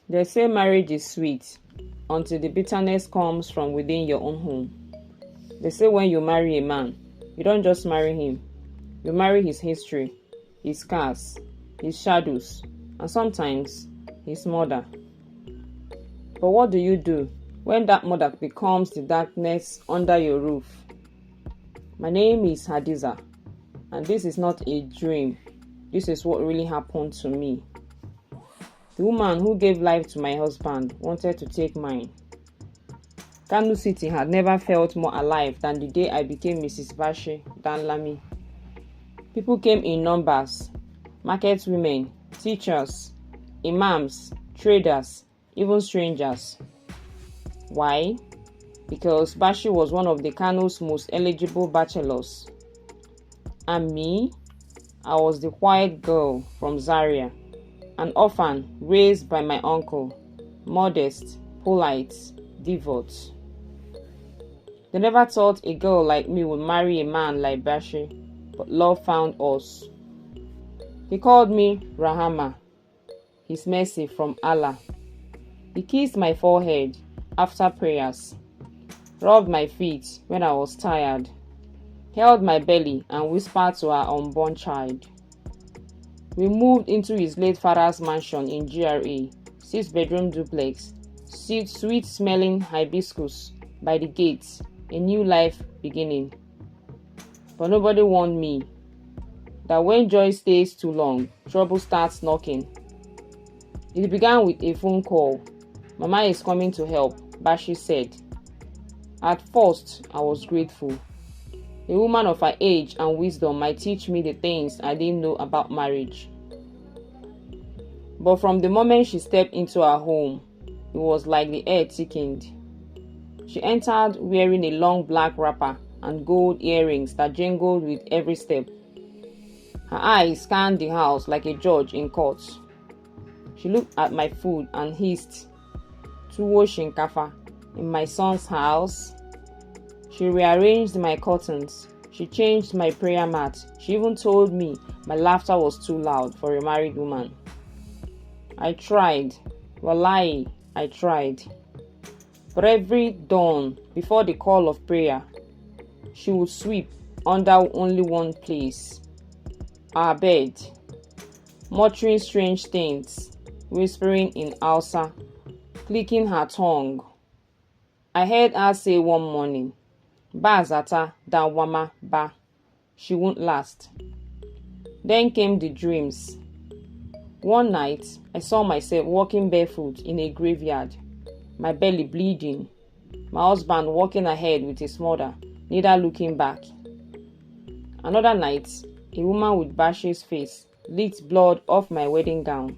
They say marriage is sweet until the bitterness comes from within your own home. They say when you marry a man, you don't just marry him, you marry his history, his scars, his shadows, and sometimes his mother. But what do you do when that mother becomes the darkness under your roof? My name is Hadiza, and this is not a dream. This is what really happened to me. The woman who gave life to my husband wanted to take mine. Kano City had never felt more alive than the day I became Mrs. Bashir Danlami. People came in numbers: market women, teachers, imams, traders, even strangers. Why? Because Bashir was one of the Kano's most eligible bachelors. And me? I was the quiet girl from Zaria, an orphan raised by my uncle, modest, polite, devout. They never thought a girl like me would marry a man like Bashir, but love found us. He called me Rahama, his mercy from Allah. He kissed my forehead after prayers, rubbed my feet when I was tired, held my belly and whispered to our unborn child. We moved into his late father's mansion in GRA, 6-bedroom duplex, sweet-smelling hibiscus by the gates, a new life beginning. But nobody warned me that when joy stays too long, trouble starts knocking. It began with a phone call. "Mama is coming to help," Bashir said. At first, I was grateful. A woman of her age and wisdom might teach me the things I didn't know about marriage. But from the moment she stepped into our home, it was like the air thickened. She entered wearing a long black wrapper and gold earrings that jingled with every step. Her eyes scanned the house like a judge in court. She looked at my food and hissed, "Tuwo shinkafa, in my son's house?" She rearranged my curtains. She changed my prayer mat. She even told me my laughter was too loud for a married woman. I tried. Wallahi, I tried. But every dawn, before the call of prayer, she would sweep under only one place, our bed, muttering strange things, whispering in Hausa, clicking her tongue. I heard her say one morning, "Ba zata da wama ba." She won't last. Then came the dreams. One night, I saw myself walking barefoot in a graveyard, my belly bleeding, my husband walking ahead with his mother, neither looking back. Another night, a woman with Bashir's face licked blood off my wedding gown.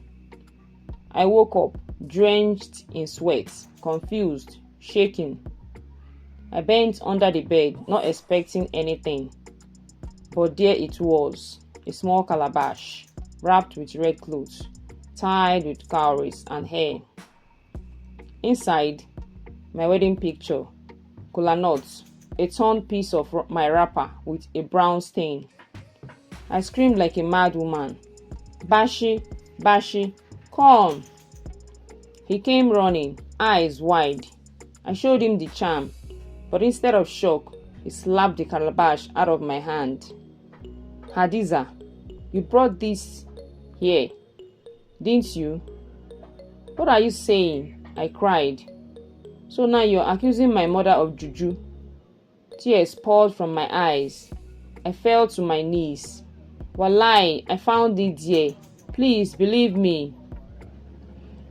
I woke up, drenched in sweat, confused, shaking. I bent under the bed, not expecting anything. But there it was, a small calabash, wrapped with red cloth, tied with cowries and hair. Inside, my wedding picture, kola nuts, a torn piece of my wrapper with a brown stain. I screamed like a mad woman, "Bashir, Bashir, come!" He came running, eyes wide. I showed him the charm, but instead of shock, he slapped the calabash out of my hand. "Hadiza, you brought this here, didn't you?" "What are you saying?" I cried. "So now you're accusing my mother of juju?" Tears poured from my eyes. I fell to my knees. "Wallahi, I found it here. Please believe me."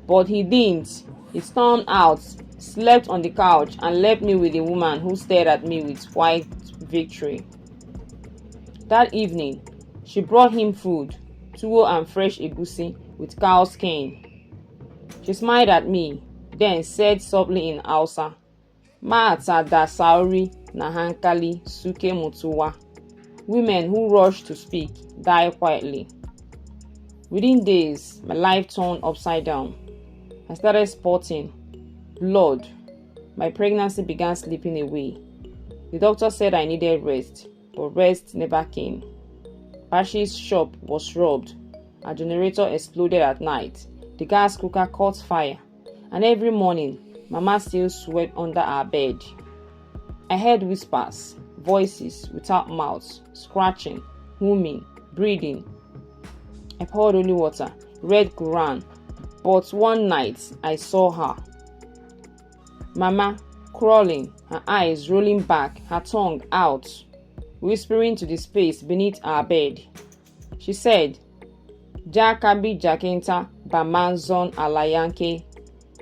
But he didn't. He stormed out, slept on the couch, and left me with a woman who stared at me with white victory. That evening, she brought him food, tuwo and fresh egusi with cow skin. She smiled at me, then said softly in Hausa, "Maata da sauri na hankali suke mutuwa." Women who rush to speak die quietly. Within days, my life turned upside down. I started spotting blood. My pregnancy began slipping away. The doctor said I needed rest, but rest never came. Bashir's shop was robbed. Our generator exploded at night. The gas cooker caught fire, and every morning, Mama still swept under our bed. I heard whispers, voices without mouths, scratching, humming, breathing. I poured holy water, read Quran, but one night I saw her. Mama crawling, her eyes rolling back, her tongue out, whispering to the space beneath our bed. She said, Jakabi Jakinta Bamanzon Alayanke.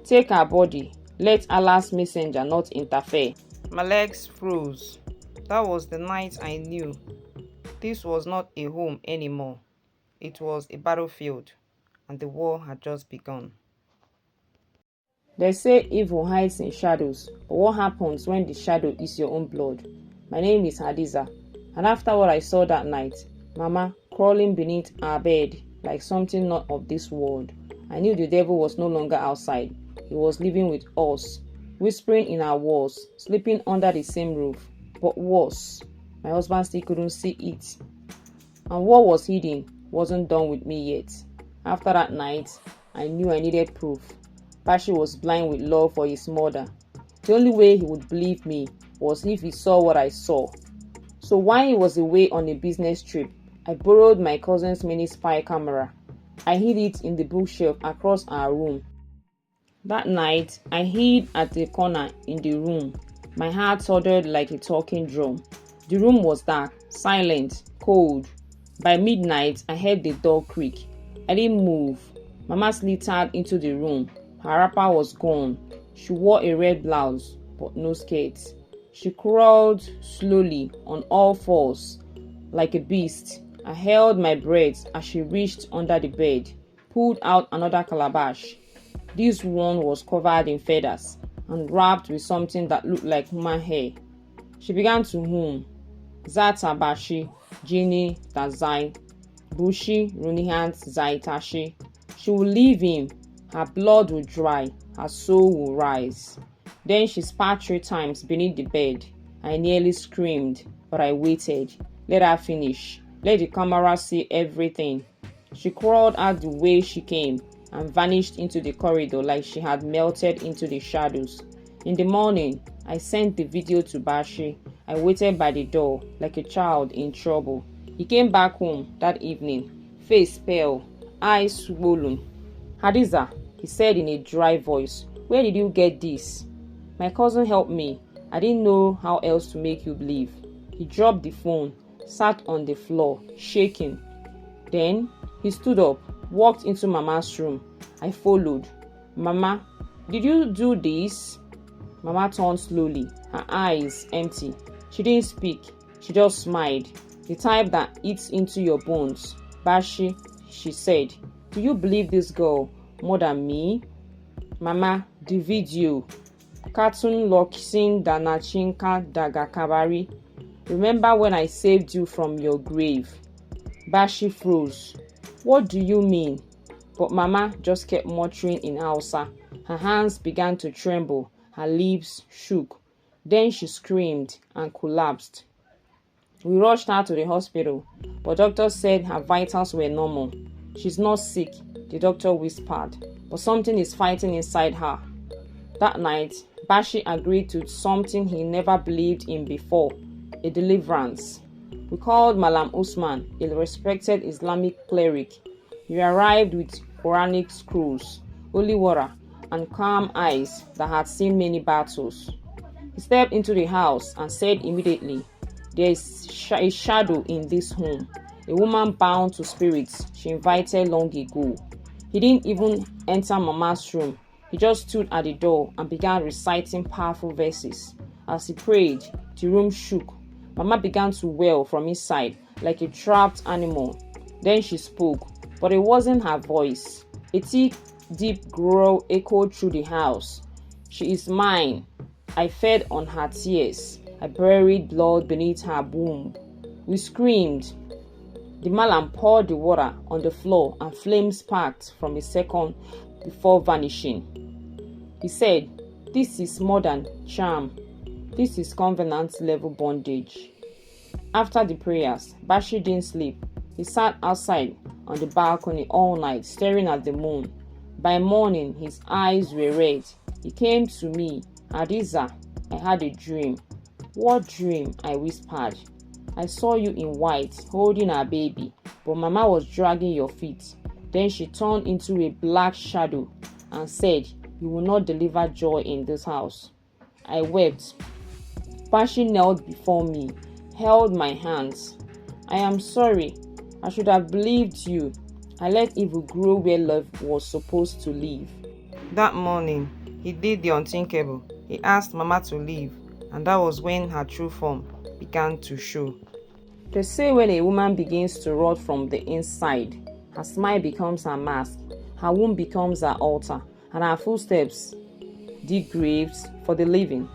Take her body, let Allah's messenger not interfere. My legs froze. That was the night I knew this was not a home anymore. It was a battlefield, and the war had just begun. They say evil hides in shadows, but what happens when the shadow is your own blood? My name is Hadiza, and after what I saw that night, Mama crawling beneath our bed like something not of this world, I knew the devil was no longer outside. He was living with us, whispering in our walls, sleeping under the same roof. But worse, my husband still couldn't see it. And what was hidden wasn't done with me yet. After that night, I knew I needed proof. Bashir was blind with love for his mother. The only way he would believe me was if he saw what I saw. So while he was away on a business trip, I borrowed my cousin's mini spy camera. I hid it in the bookshelf across our room. That night, I hid at the corner in the room. My heart thundered like a talking drum. The room was dark, silent, cold. By midnight, I heard the door creak. I didn't move. Mama slithered into the room. Her wrapper was gone. She wore a red blouse, but no skirts. She crawled slowly on all fours, like a beast. I held my breath as she reached under the bed, pulled out another calabash. This one was covered in feathers and wrapped with something that looked like human hair. She began to hum. Zata Bashi, Jini, Tazai, Bushi, Runihant, Zaitashi. She will leave him. Her blood will dry. Her soul will rise. Then she spat 3 times beneath the bed. I nearly screamed, but I waited. Let her finish. Let the camera see everything. She crawled out the way she came and vanished into the corridor like she had melted into the shadows. In the morning, I sent the video to Bashir. I waited by the door like a child in trouble. He came back home that evening, face pale, eyes swollen. Hadiza, he said in a dry voice, where did you get this? My cousin helped me. I didn't know how else to make you believe. He dropped the phone, sat on the floor, shaking. Then he stood up, walked into Mama's room. I followed. Mama, did you do this? Mama turned slowly, her eyes empty. She didn't speak. She just smiled. The type that eats into your bones. Bashi, she said, do you believe this girl more than me? Mama, the video. Katun Loksin Danachinka Dagakabari. Remember when I saved you from your grave? Bashi froze. What do you mean? But Mama just kept muttering in Hausa. Her hands began to tremble. Her lips shook. Then she screamed and collapsed. We rushed her to the hospital, but doctors said her vitals were normal. She's not sick, the doctor whispered, but something is fighting inside her. That night, Bashir agreed to something he never believed in before, a deliverance. We called Mallam Usman, a respected Islamic cleric. He arrived with Quranic scrolls, holy water, and calm eyes that had seen many battles. He stepped into the house and said immediately, there is a shadow in this home, a woman bound to spirits she invited long ago. He didn't even enter Mama's room. He just stood at the door and began reciting powerful verses. As he prayed, the room shook. Mama began to wail from inside like a trapped animal. Then she spoke, but it wasn't her voice. A thick, deep growl echoed through the house. She is mine. I fed on her tears. I buried blood beneath her womb. We screamed. The Mallam poured the water on the floor and flames sparked from a second before vanishing. He said, this is more than charm. This is covenant level bondage. After the prayers, Bashir didn't sleep. He sat outside on the balcony all night, staring at the moon. By morning, his eyes were red. He came to me. Hadiza, I had a dream. What dream? I whispered. I saw you in white, holding our baby, but Mama was dragging your feet. Then she turned into a black shadow and said, you will not deliver joy in this house. I wept. Bashir knelt before me, held my hands. I am sorry. I should have believed you. I let evil grow where love was supposed to live. That morning, he did the unthinkable. He asked Mama to leave, and that was when her true form began to show. They say when a woman begins to rot from the inside, her smile becomes her mask, her womb becomes her altar, and her footsteps dig graves for the living.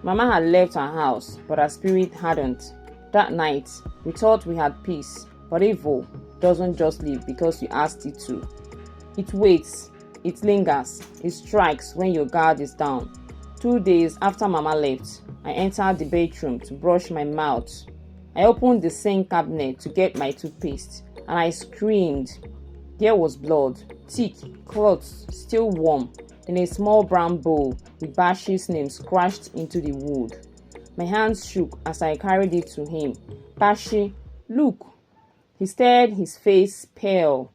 Mama had left her house, but her spirit hadn't. That night, we thought we had peace, but evil doesn't just leave because you asked it to. It waits, it lingers, it strikes when your guard is down. 2 days after Mama left, I entered the bedroom to brush my mouth. I opened the sink cabinet to get my toothpaste, and I screamed. There was blood, thick, cloths still warm, in a small brown bowl with Bashir's name scratched into the wood. My hands shook as I carried it to him. Bashir, look. He stared, his face pale.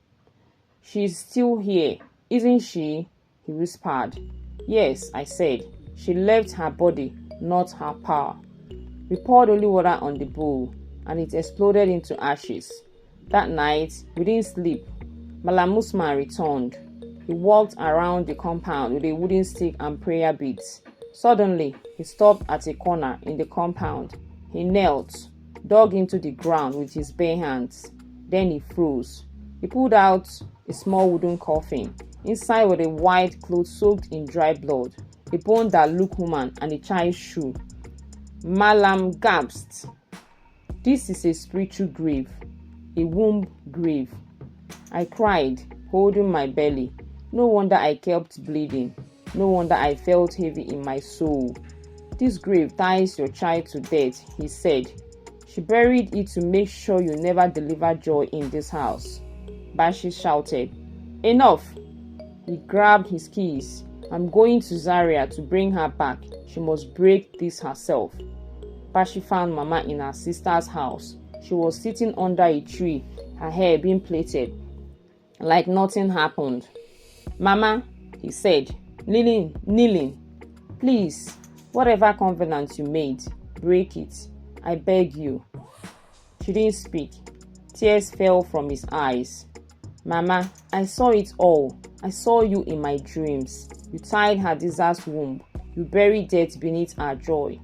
She's still here, isn't she? He whispered. Yes, I said. She left her body, not her power. We poured holy water on the bowl, and it exploded into ashes. That night, we didn't sleep. Mallam Usman returned. He walked around the compound with a wooden stick and prayer beads. Suddenly, he stopped at a corner in the compound. He knelt, dug into the ground with his bare hands. Then he froze. He pulled out a small wooden coffin. Inside were a white cloth soaked in dry blood, a bone that looked human, and a child's shoe. Mallam gasped. This is a spiritual grave, a womb grave. I cried, holding my belly. No wonder I kept bleeding. No wonder I felt heavy in my soul. This grave ties your child to death, he said. She buried it to make sure you never deliver joy in this house. Bashir shouted. Enough! He grabbed his keys. I'm going to Zaria to bring her back. She must break this herself. Bashir found Mama in her sister's house. She was sitting under a tree, her hair being plaited, like nothing happened. Mama, he said, kneeling, please, whatever covenant you made, break it. I beg you. She didn't speak. Tears fell from his eyes. Mama, I saw it all. I saw you in my dreams. You tied Hadiza's womb. You buried death beneath her joy.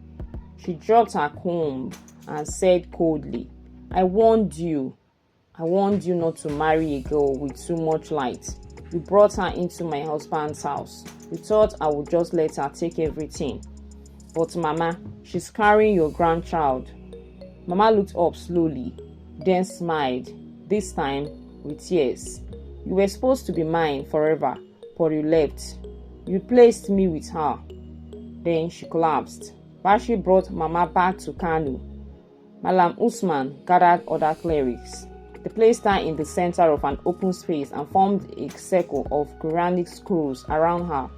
She dropped her comb and said coldly, I warned you. I warned you not to marry a girl with too much light. You brought her into my husband's house. You thought I would just let her take everything. But Mama, she's carrying your grandchild. Mama looked up slowly, then smiled, this time with tears. You were supposed to be mine forever, but you left. You placed me with her. Then she collapsed. Bashir brought Mama back to Kano. Mallam Usman gathered other clerics. They placed her in the center of an open space and formed a circle of Quranic scrolls around her.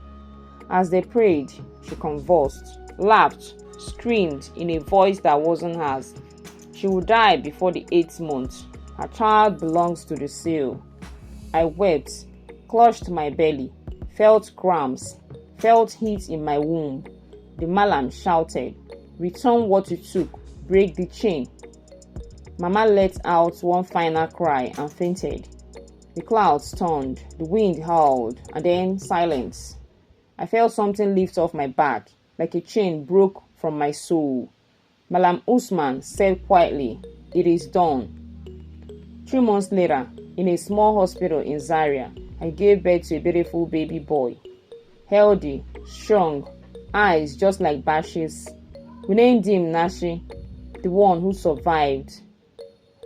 As they prayed, she convulsed, laughed, screamed in a voice that wasn't hers. She would die before the 8th month. Her child belongs to the seal. I wept, clutched my belly, felt cramps, felt heat in my womb. The Mallam shouted, return what you took, break the chain. Mama let out one final cry and fainted. The clouds turned, the wind howled, and then silence. I felt something lift off my back, like a chain broke from my soul. Mallam Usman said quietly, it is done. 3 months later, in a small hospital in Zaria, I gave birth to a beautiful baby boy. Healthy, strong, eyes just like Bashir's. We named him Nasir, the one who survived.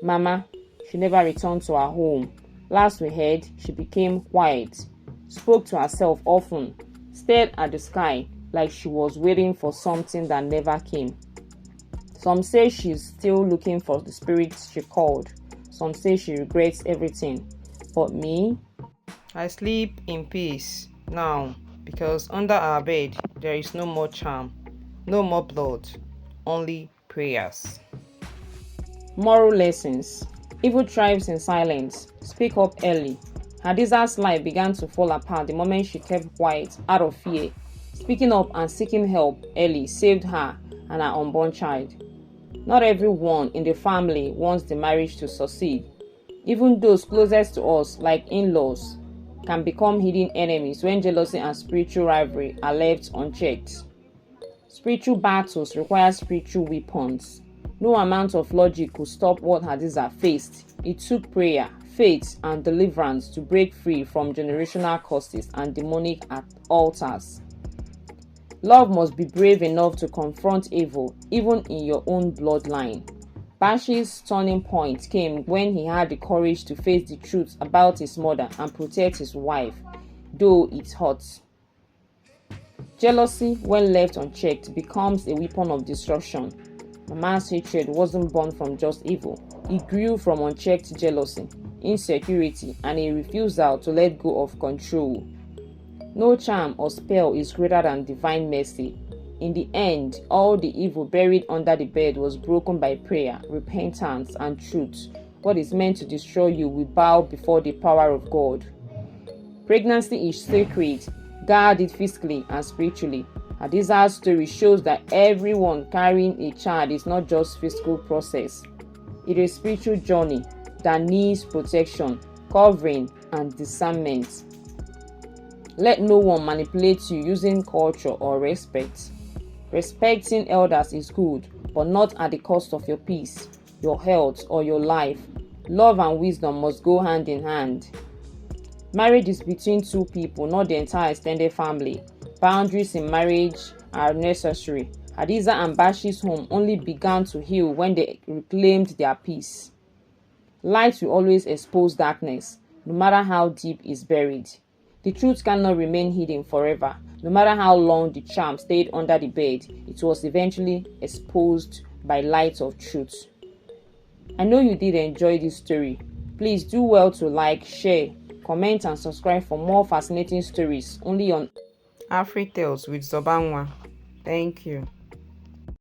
Mama, she never returned to her home. Last we heard, she became quiet, spoke to herself often, stared at the sky like she was waiting for something that never came. Some say she's still looking for the spirit she called. Some say she regrets everything. But me, I sleep in peace now because under our bed there is no more charm, no more blood, only prayers. Moral lessons. Evil thrives in silence. Speak up early. Hadiza's life began to fall apart the moment she kept quiet out of fear. Speaking up and seeking help early saved her and her unborn child. Not everyone in the family wants the marriage to succeed. Even those closest to us, like in-laws, can become hidden enemies when jealousy and spiritual rivalry are left unchecked. Spiritual battles require spiritual weapons. No amount of logic could stop what Hadiza faced. It took prayer, faith, and deliverance to break free from generational curses and demonic altars. Love must be brave enough to confront evil, even in your own bloodline. Bashir's turning point came when he had the courage to face the truth about his mother and protect his wife, though it hurts. Jealousy, when left unchecked, becomes a weapon of destruction. Mama's hatred wasn't born from just evil. It grew from unchecked jealousy, insecurity, and a refusal to let go of control. No charm or spell is greater than divine mercy. In the end, all the evil buried under the bed was broken by prayer, repentance, and truth. What is meant to destroy you will bow before the power of God. Pregnancy is sacred. Guard it physically and spiritually. Hadiza's story shows that everyone carrying a child is not just physical process. It is a spiritual journey that needs protection, covering, and discernment. Let no one manipulate you using culture or respect. Respecting elders is good, but not at the cost of your peace, your health, or your life. Love and wisdom must go hand in hand. Marriage is between two people, not the entire extended family. Boundaries in marriage are necessary. Hadiza and Bashir's home only began to heal when they reclaimed their peace. Light will always expose darkness, no matter how deep it's buried. The truth cannot remain hidden forever. No matter how long the charm stayed under the bed, it was eventually exposed by light of truth. I know you did enjoy this story. Please do well to like, share, comment, and subscribe for more fascinating stories only on Afritales with Zobanwa. Thank you.